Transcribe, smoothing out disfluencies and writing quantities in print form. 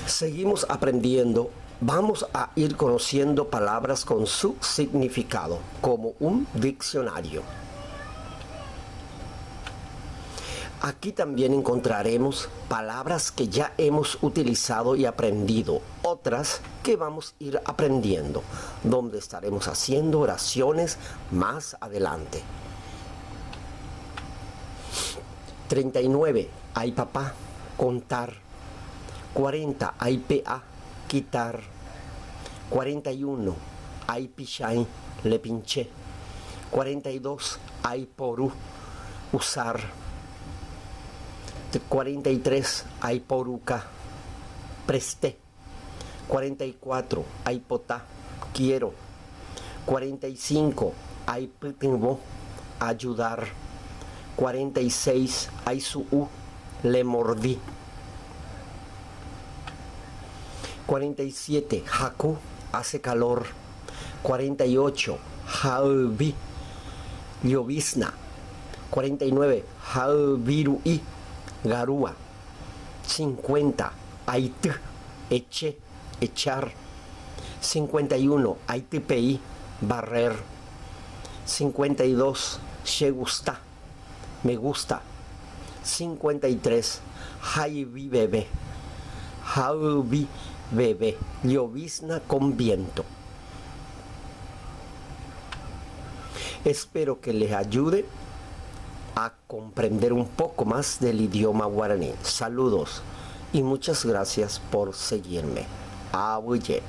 Seguimos aprendiendo. Vamos a ir conociendo palabras con su significado, como un diccionario. Aquí también encontraremos palabras que ya hemos utilizado y aprendido, otras que vamos a ir aprendiendo, donde estaremos haciendo oraciones más adelante. 39. Ay papá, contar. 40. Ay pa, quitar. 41. Ay pichain, le pinché. 42. Ay porú, usar. 43. Ay poruca, presté. 44. Ay potá, quiero. 45. Ay pitinbo, ayudar. 46. Ay su le mordí. 47. Haku, hace calor. 48. Haubi, llovizna. 49. Hauvirui, garúa. 50. Ait, eché, echar. 51. Aitpi, barrer. 52. She gusta, me gusta. 53. Haibi bebé, haubi bebé, llovizna con viento. Espero que les ayude a comprender un poco más del idioma guaraní. Saludos y muchas gracias por seguirme. Abuye.